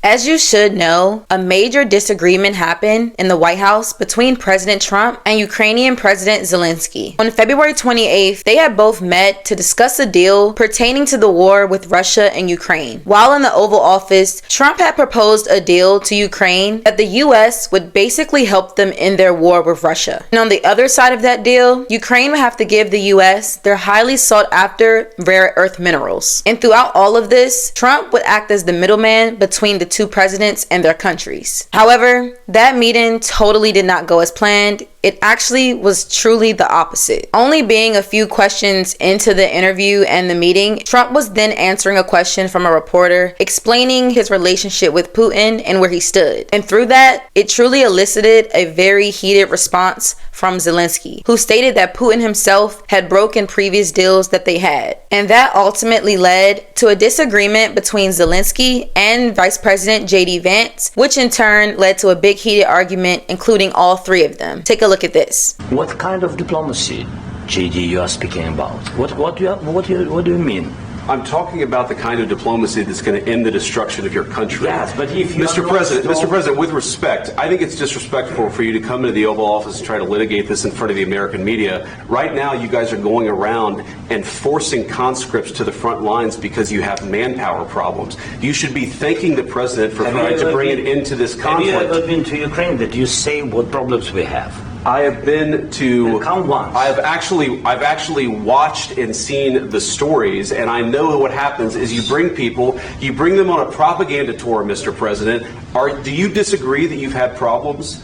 As you should know, a major disagreement happened in the White House between President Trump and Ukrainian President Zelenskyy. On February 28th, they had both met to discuss a deal pertaining to the war with Russia and Ukraine. While in the Oval Office, Trump had proposed a deal to Ukraine that the US would basically help them in their war with Russia. And on the other side of that deal, Ukraine would have to give the US their highly sought after rare earth minerals. And throughout all of this, Trump would act as the middleman between the two presidents and their countries. However, that meeting totally did not go as planned. It actually was truly the opposite. Only being a few questions into the interview and the meeting, Trump was then answering a question from a reporter explaining his relationship with Putin and where he stood. And through that, it truly elicited a very heated response from Zelenskyy, who stated that Putin himself had broken previous deals that they had. And that ultimately led to a disagreement between Zelenskyy and Vice President J.D. Vance, which in turn led to a big heated argument, including all three of them. Take a look at this. What kind of diplomacy, JD, you are speaking about? What do you mean? I'm talking about the kind of diplomacy that's going to end the destruction of your country. Yes, but if you Mr. President, with respect, I think it's disrespectful for you to come into the Oval Office and try to litigate this in front of the American media. Right now, you guys are going around and forcing conscripts to the front lines because you have manpower problems. You should be thanking the president for trying to bring an end to this conflict. Have you ever been to Ukraine that you say what problems we have? I have been to. Count once. I've actually watched and seen the stories, and I know what happens is you bring them on a propaganda tour, Mr. President. Do you disagree that you've had problems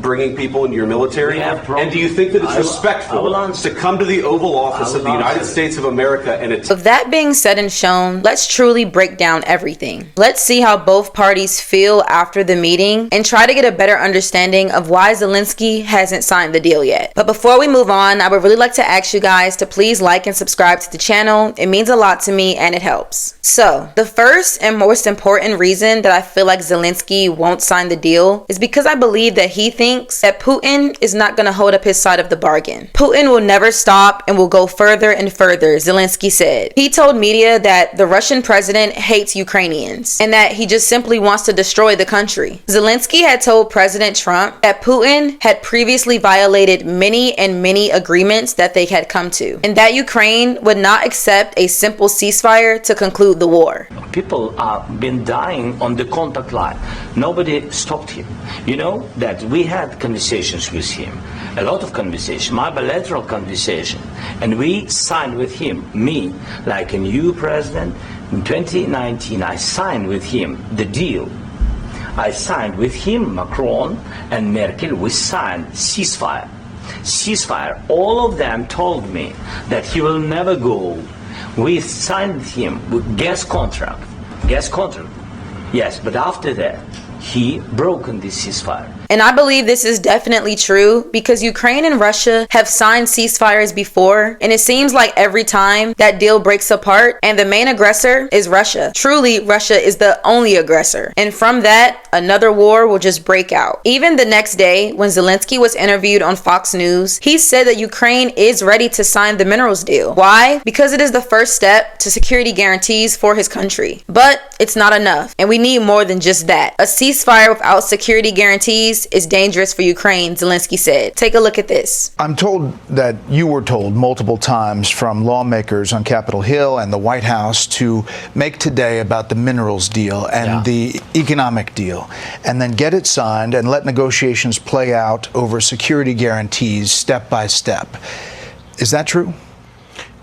bringing people into your military? And do you think that it's respectful to come to the Oval Office of the United States of America and With that being said and shown, let's truly break down everything. Let's see how both parties feel after the meeting and try to get a better understanding of why Zelenskyy hasn't signed the deal yet. But before we move on, I would really like to ask you guys to please like and subscribe to the channel. It means a lot to me and it helps. So, the first and most important reason that I feel like Zelenskyy won't sign the deal is because I believe that he thinks that Putin is not going to hold up his side of the bargain. Putin will never stop and will go further and further, Zelenskyy said. He told media that the Russian president hates Ukrainians and that he just simply wants to destroy the country. Zelenskyy had told President Trump that Putin had previously violated many agreements that they had come to, and that Ukraine would not accept a simple ceasefire to conclude the war. People have been dying on the contact line. Nobody stopped him. You know that we had conversations with him, a lot of conversation, my bilateral conversation, and we signed with him, me, like a new president. In 2019, I signed with him the deal. I signed with him, Macron and Merkel, we signed ceasefire. Ceasefire. All of them told me that he will never go. We signed with him with gas contract. Yes, but after that, he broken this ceasefire. And I believe this is definitely true because Ukraine and Russia have signed ceasefires before, and it seems like every time that deal breaks apart and the main aggressor is Russia. Truly, Russia is the only aggressor. And from that, another war will just break out. Even the next day, when Zelenskyy was interviewed on Fox News, he said that Ukraine is ready to sign the minerals deal. Why? Because it is the first step to security guarantees for his country. But it's not enough, and we need more than just that. A ceasefire without security guarantees is dangerous for Ukraine, Zelenskyy said. Take a look at this. I'm told that you were told multiple times from lawmakers on Capitol Hill and the White House to make today about the minerals deal and the economic deal, and then get it signed and let negotiations play out over security guarantees step by step. Is that true?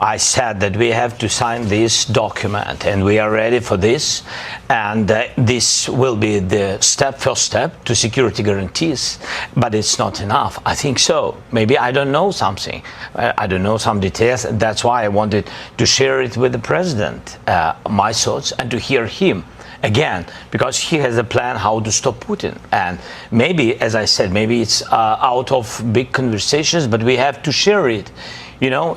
I said that we have to sign this document and we are ready for this, and this will be the first step to security guarantees, but it's not enough. I think so. Maybe I don't know something. I don't know some details. That's why I wanted to share it with the president, my thoughts, and to hear him again, because he has a plan how to stop Putin. And maybe, as I said, maybe it's out of big conversations, but we have to share it. You know,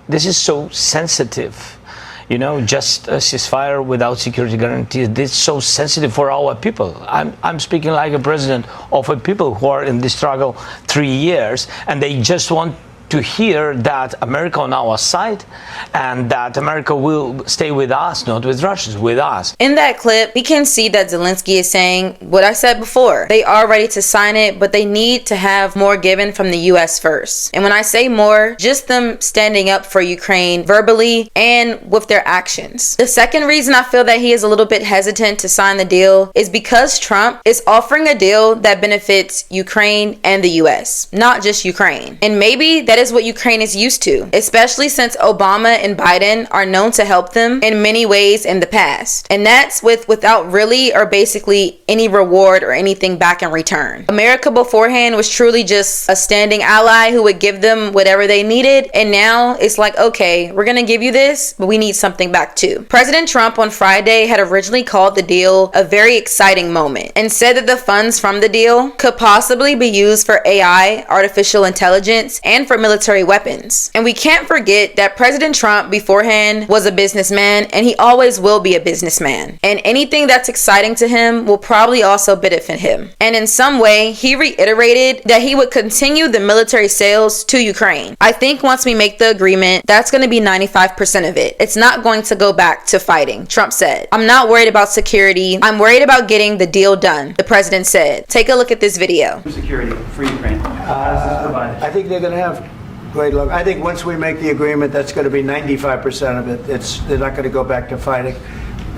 this is so sensitive, you know, just a ceasefire without security guarantees. This is so sensitive for our people. I'm speaking like a president of a people who are in this struggle 3 years, and they just want to hear that America on our side and that America will stay with us, not with Russia, with us. In that clip, we can see that Zelenskyy is saying what I said before. They are ready to sign it, but they need to have more given from the US first. And when I say more, just them standing up for Ukraine verbally and with their actions. The second reason I feel that he is a little bit hesitant to sign the deal is because Trump is offering a deal that benefits Ukraine and the US, not just Ukraine. And maybe that is what Ukraine is used to, especially since Obama and Biden are known to help them in many ways in the past. And that's without really or basically any reward or anything back in return. America beforehand was truly just a standing ally who would give them whatever they needed. And now it's like, okay, we're going to give you this, but we need something back too. President Trump on Friday had originally called the deal a very exciting moment and said that the funds from the deal could possibly be used for AI, artificial intelligence, and for military weapons. And we can't forget that President Trump beforehand was a businessman, and he always will be a businessman. And anything that's exciting to him will probably also benefit him. And in some way, he reiterated that he would continue the military sales to Ukraine. I think once we make the agreement, that's going to be 95% of it. It's not going to go back to fighting, Trump said. I'm not worried about security. I'm worried about getting the deal done, the president said. Take a look at this video. Security for Ukraine. I think they're going to have great luck. I think once we make the agreement, that's going to be 95% of it. They're not going to go back to fighting.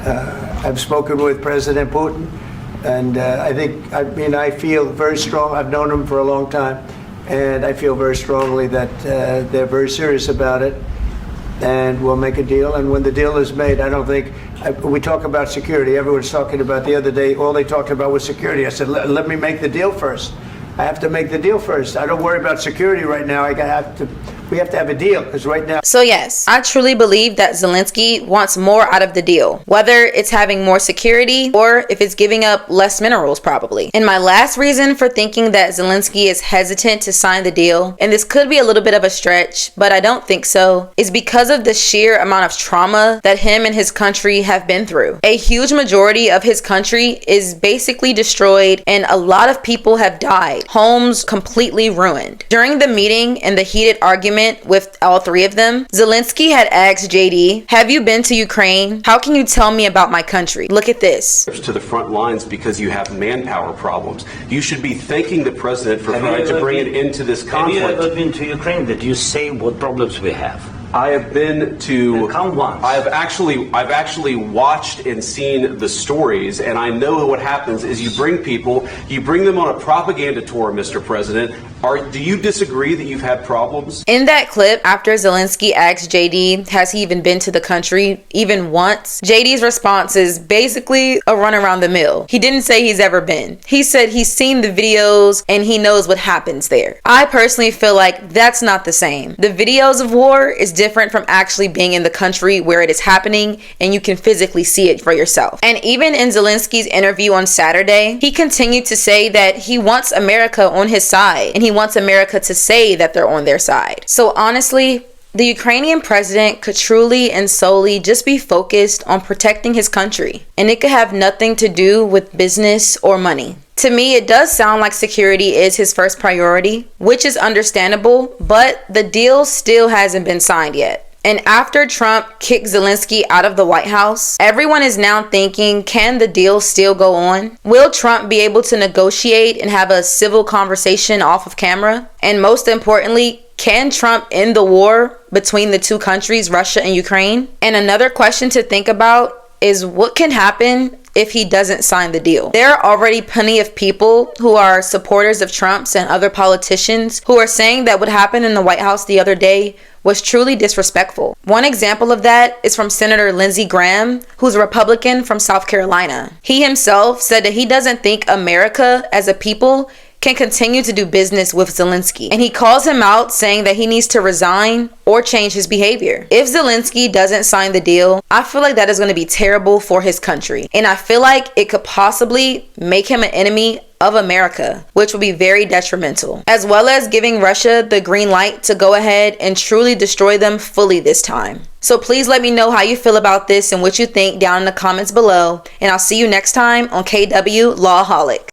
I've spoken with President Putin, and I feel very strong. I've known him for a long time, and I feel very strongly that they're very serious about it, and we'll make a deal. And when the deal is made, I don't think we talk about security. Everyone's talking about the other day. All they talked about was security. I said, let me make the deal first. I have to make the deal first. I don't worry about security right now. We have to have a deal, because right now. So yes, I truly believe that Zelenskyy wants more out of the deal, whether it's having more security or if it's giving up less minerals probably. And my last reason for thinking that Zelenskyy is hesitant to sign the deal, and this could be a little bit of a stretch, but I don't think so, is because of the sheer amount of trauma that him and his country have been through. A huge majority of his country is basically destroyed, and a lot of people have died, homes completely ruined. During the meeting and the heated argument with all three of them, Zelenskyy had asked JD, "Have you been to Ukraine? How can you tell me about my country? Look at this." To the front lines because you have manpower problems. You should be thanking the president for trying to bring it into this conflict. Have you ever been to Ukraine that you say what problems we have? I have been to. Come once. I've actually watched and seen the stories, and I know what happens is you bring them on a propaganda tour, Mr. President. Do you disagree that you've had problems? In that clip, after Zelenskyy asked JD, has he even been to the country even once? JD's response is basically a run around the mill. He didn't say he's ever been. He said he's seen the videos and he knows what happens there. I personally feel like that's not the same. The videos of war is different from actually being in the country where it is happening and you can physically see it for yourself. And even in Zelenskyy's interview on Saturday, he continued to say that he wants America on his side and he wants America to say that they're on their side. So honestly, the Ukrainian president could truly and solely just be focused on protecting his country, and it could have nothing to do with business or money. To me, it does sound like security is his first priority, which is understandable, but the deal still hasn't been signed yet. And after Trump kicked Zelenskyy out of the White House, everyone is now thinking, can the deal still go on? Will Trump be able to negotiate and have a civil conversation off of camera? And most importantly, can Trump end the war between the two countries, Russia and Ukraine? And another question to think about is what can happen if he doesn't sign the deal. There are already plenty of people who are supporters of Trump's and other politicians who are saying that what happened in the White House the other day was truly disrespectful. One example of that is from Senator Lindsey Graham, who's a Republican from South Carolina. He himself said that he doesn't think America as a people can continue to do business with Zelenskyy. And he calls him out, saying that he needs to resign or change his behavior. If Zelenskyy doesn't sign the deal, I feel like that is going to be terrible for his country. And I feel like it could possibly make him an enemy of America, which will be very detrimental, as well as giving Russia the green light to go ahead and truly destroy them fully this time. So please let me know how you feel about this and what you think down in the comments below. And I'll see you next time on KW Lawholic.